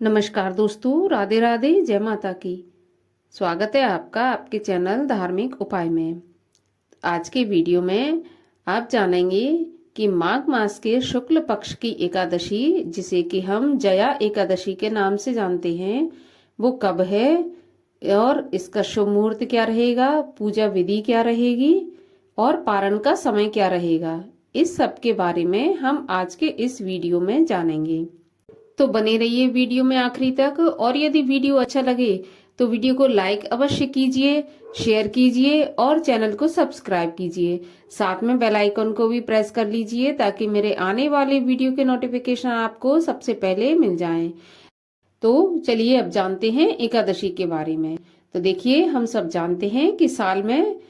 नमस्कार दोस्तों, राधे राधे, जय माता की। स्वागत है आपका आपके चैनल धार्मिक उपाय में। आज के वीडियो में आप जानेंगे कि माघ मास के शुक्ल पक्ष की एकादशी, जिसे कि हम जया एकादशी के नाम से जानते हैं, वो कब है और इसका शुभ मुहूर्त क्या रहेगा, पूजा विधि क्या रहेगी और पारण का समय क्या रहेगा। इस सब के बारे में हम आज के इस वीडियो में जानेंगे। तो बने रहिए वीडियो में आखिरी तक। और यदि वीडियो अच्छा लगे तो वीडियो को लाइक अवश्य कीजिए, शेयर कीजिए और चैनल को सब्सक्राइब कीजिए। साथ में बेल आइकन को भी प्रेस कर लीजिए ताकि मेरे आने वाले वीडियो के नोटिफिकेशन आपको सबसे पहले मिल जाएं। तो चलिए अब जानते हैं एकादशी के बारे में। तो देखिए, हम सब जानते हैं कि साल में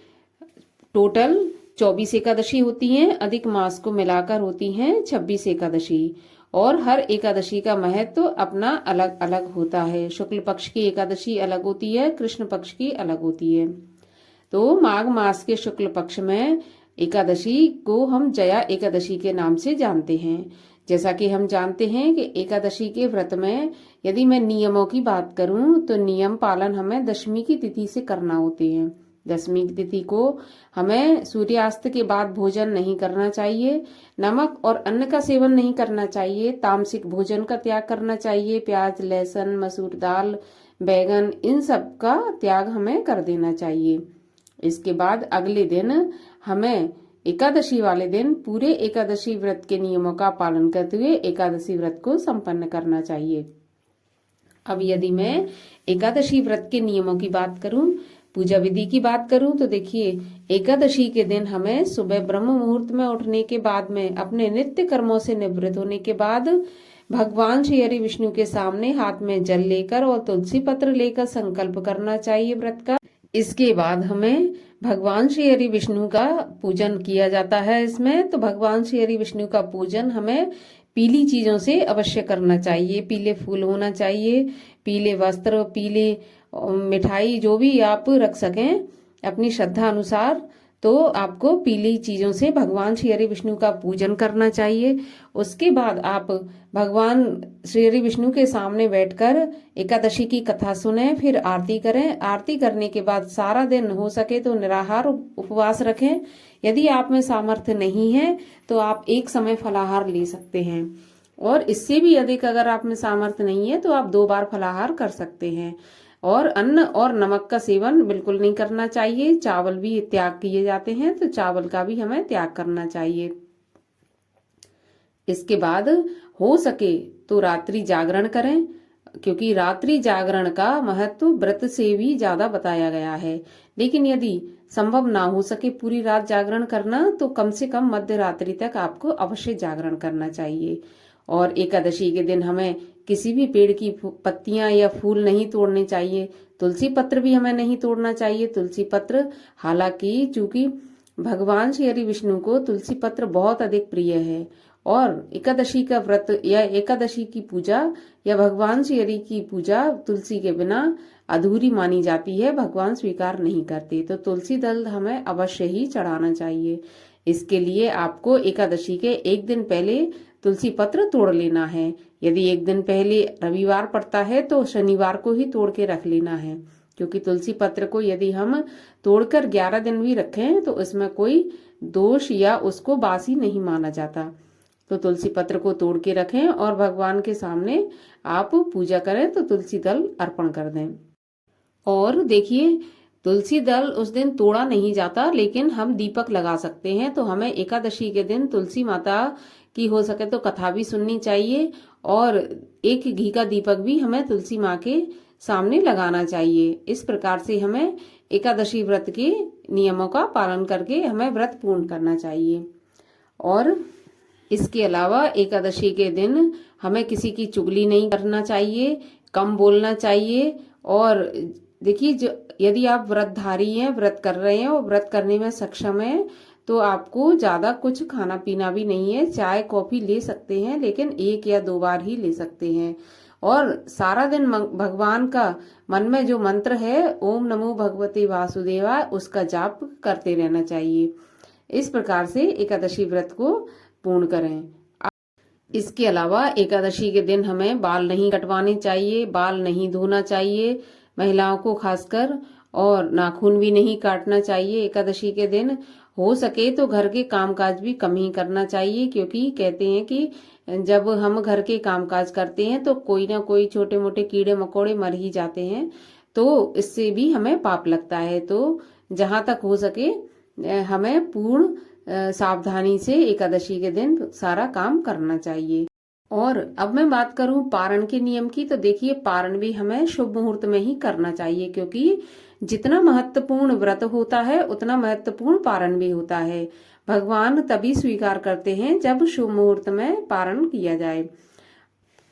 टोटल 24 एकादशी होती हैं, अधिक मास को मिलाकर होती हैं 26 एकादशी। और हर एकादशी का महत्व अपना अलग अलग होता है। शुक्ल पक्ष की एकादशी अलग होती है, कृष्ण पक्ष की अलग होती है। तो माघ मास के शुक्ल पक्ष में एकादशी को हम जया एकादशी के नाम से जानते हैं। जैसा कि हम जानते हैं कि एकादशी के व्रत में यदि मैं नियमों की बात करूं तो नियम पालन हमें दशमी की तिथि से करना होते हैं। दशमी की तिथि को हमें सूर्यास्त के बाद भोजन नहीं करना चाहिए, नमक और अन्न का सेवन नहीं करना चाहिए, तामसिक भोजन का त्याग करना चाहिए, प्याज, लहसुन, मसूर दाल, बैगन, इन सब का त्याग हमें कर देना चाहिए। इसके बाद अगले दिन हमें एकादशी वाले दिन पूरे एकादशी व्रत के नियमों का पालन करते हुए एकादशी व्रत को संपन्न करना चाहिए। अब यदि मैं एकादशी व्रत के नियमों की बात करूं, पूजा विधि की बात करूं, तो देखिए, एकादशी के दिन हमें सुबह ब्रह्म मुहूर्त में उठने के बाद में अपने नित्य कर्मों से निवृत्त होने के बाद भगवान श्री हरि विष्णु के सामने हाथ में जल लेकर और तुलसी पत्र लेकर संकल्प करना चाहिए व्रत का। इसके बाद हमें भगवान श्री हरि विष्णु का पूजन किया जाता है। इसमें तो भगवान श्री हरि विष्णु का पूजन हमें पीली चीजों से अवश्य करना चाहिए। पीले फूल होना चाहिए, पीले वस्त्र, पीले मिठाई, जो भी आप रख सकें अपनी श्रद्धा अनुसार, तो आपको पीली चीजों से भगवान श्री हरि विष्णु का पूजन करना चाहिए। उसके बाद आप भगवान श्री हरि विष्णु के सामने बैठकर एकादशी की कथा सुने, फिर आरती करें। आरती करने के बाद सारा दिन हो सके तो निराहार उपवास रखें। यदि आप में सामर्थ्य नहीं है तो आप एक समय फलाहार ले सकते हैं, और इससे भी अधिक अगर आप में सामर्थ्य नहीं है तो आप 2 बार फलाहार कर सकते हैं। और अन्न और नमक का सेवन बिल्कुल नहीं करना चाहिए। चावल भी त्याग किए जाते हैं, तो चावल का भी हमें त्याग करना चाहिए। इसके बाद हो सके तो रात्रि जागरण करें, क्योंकि रात्रि जागरण का महत्व व्रत से भी ज्यादा बताया गया है। लेकिन यदि संभव ना हो सके पूरी रात जागरण करना, तो कम से कम मध्य रात्रि तक आपको अवश्य जागरण करना चाहिए। और एकादशी के दिन हमें किसी भी पेड़ की पत्तियां या फूल नहीं तोड़ने चाहिए। तुलसी पत्र भी हमें नहीं तोड़ना चाहिए। तुलसी पत्र, हालांकि चूंकि भगवान श्री हरि विष्णु को तुलसी पत्र बहुत अधिक प्रिय है, और एकादशी का व्रत या एकादशी की पूजा या भगवान श्री हरि की पूजा तुलसी के बिना अधूरी मानी जाती है, भगवान स्वीकार नहीं करते। तो तुलसी दल हमें अवश्य ही चढ़ाना चाहिए। इसके लिए आपको एकादशी के एक दिन पहले तुलसी पत्र तोड़ लेना है। यदि एक दिन पहले रविवार पड़ता है तो शनिवार को ही तोड़ के रख लेना है, क्योंकि तुलसी पत्र को यदि हम तोड़कर 11 दिन भी रखें तो इसमें कोई दोष या उसको बासी नहीं माना जाता। तो तुलसी पत्र को तोड़ के रखें और भगवान के सामने आप पूजा करें तो तुलसी दल अर्पण कर दें। और देखिए, तुलसी दल उस दिन तोड़ा नहीं जाता, लेकिन हम दीपक लगा सकते हैं। तो हमें एकादशी के दिन तुलसी माता की हो सके तो कथा भी सुननी चाहिए, और एक घी का दीपक भी हमें तुलसी माँ के सामने लगाना चाहिए। इस प्रकार से हमें एकादशी व्रत के नियमों का पालन करके हमें व्रत पूर्ण करना चाहिए। और इसके अलावा एकादशी के दिन हमें किसी की चुगली नहीं करना चाहिए, कम बोलना चाहिए। और देखिए, यदि आप व्रतधारी हैं, व्रत कर रहे हैं और व्रत करने में सक्षम हैं, तो आपको ज्यादा कुछ खाना पीना भी नहीं है। चाय कॉफी ले सकते हैं, लेकिन 1 या 2 बार ही ले सकते हैं। और सारा दिन भगवान का मन में जो मंत्र है, ओम नमो भगवते वासुदेवाय, उसका जाप करते रहना चाहिए। इस प्रकार से एकादशी व्रत को पूर्ण करें। इसके अलावा एकादशी के दिन हमें बाल नहीं कटवाने चाहिए, बाल नहीं धोना चाहिए महिलाओं को खासकर, और नाखून भी नहीं काटना चाहिए एकादशी के दिन। हो सके तो घर के कामकाज भी कम ही करना चाहिए, क्योंकि कहते हैं कि जब हम घर के कामकाज करते हैं तो कोई ना कोई छोटे मोटे कीड़े मकोड़े मर ही जाते हैं, तो इससे भी हमें पाप लगता है। तो जहां तक हो सके हमें पूर्ण सावधानी से एकादशी के दिन सारा काम करना चाहिए। और अब मैं बात करूं पारण के नियम की, तो देखिए पारण भी हमें शुभ मुहूर्त में ही करना चाहिए, क्योंकि जितना महत्वपूर्ण व्रत होता है उतना महत्वपूर्ण पारण भी होता है। भगवान तभी स्वीकार करते हैं जब शुभ मुहूर्त में पारण किया जाए।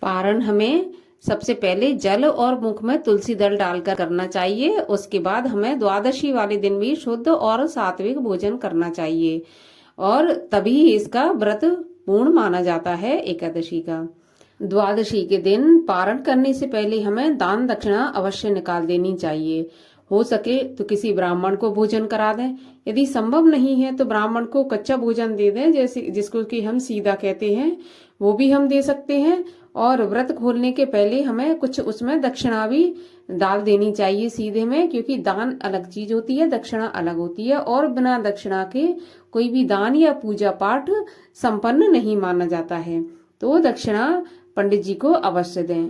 पारण हमें सबसे पहले जल और मुख में तुलसी दल डालकर करना चाहिए। उसके बाद हमें द्वादशी वाले दिन भी शुद्ध और सात्विक भोजन करना चाहिए, और तभी इसका व्रत पूर्ण माना जाता है एकादशी का। द्वादशी के दिन पारण करने से पहले हमें दान दक्षिणा अवश्य निकाल देनी चाहिए। हो सके तो किसी ब्राह्मण को भोजन करा दें, यदि संभव नहीं है तो ब्राह्मण को कच्चा भोजन दे दें, जैसे जिसको कि हम सीधा कहते हैं, वो भी हम दे सकते हैं। और व्रत खोलने के पहले हमें कुछ उसमें दक्षिणा भी डाल देनी चाहिए सीधे में, क्योंकि दान अलग चीज होती है, दक्षिणा अलग होती है, और बिना दक्षिणा के कोई भी दान या पूजा पाठ संपन्न नहीं माना जाता है। तो दक्षिणा पंडित जी को अवश्य दें।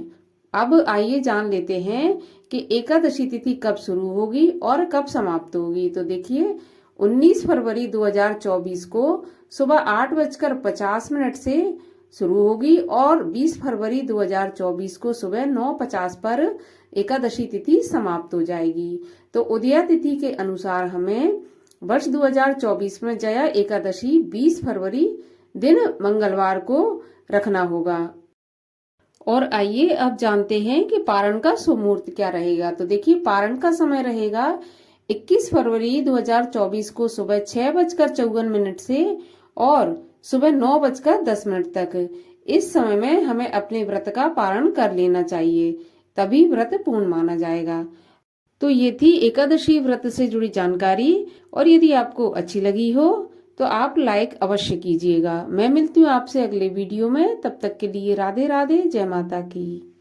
अब आइए जान लेते हैं कि एकादशी तिथि कब शुरू होगी और कब समाप्त होगी। तो देखिए 19 फरवरी 2024 को सुबह 8:50 से शुरू होगी, और 20 फरवरी 2024 को सुबह 9:50 पर एकादशी तिथि समाप्त हो जाएगी। तो उदया तिथि के अनुसार हमें वर्ष 2024 में जया एकादशी 20 फरवरी दिन मंगलवार को रखना होगा। और आइए अब जानते हैं कि पारण का शुभ मुहूर्त क्या रहेगा। तो देखिए पारण का समय रहेगा 21 फरवरी 2024 को सुबह 6:54 से और सुबह 9:10 तक। इस समय में हमें अपने व्रत का पारण कर लेना चाहिए, तभी व्रत पूर्ण माना जाएगा। तो ये थी एकादशी व्रत से जुड़ी जानकारी, और यदि आपको अच्छी लगी हो तो आप लाइक अवश्य कीजिएगा। मैं मिलती हूँ आपसे अगले वीडियो में, तब तक के लिए राधे राधे, जय माता की।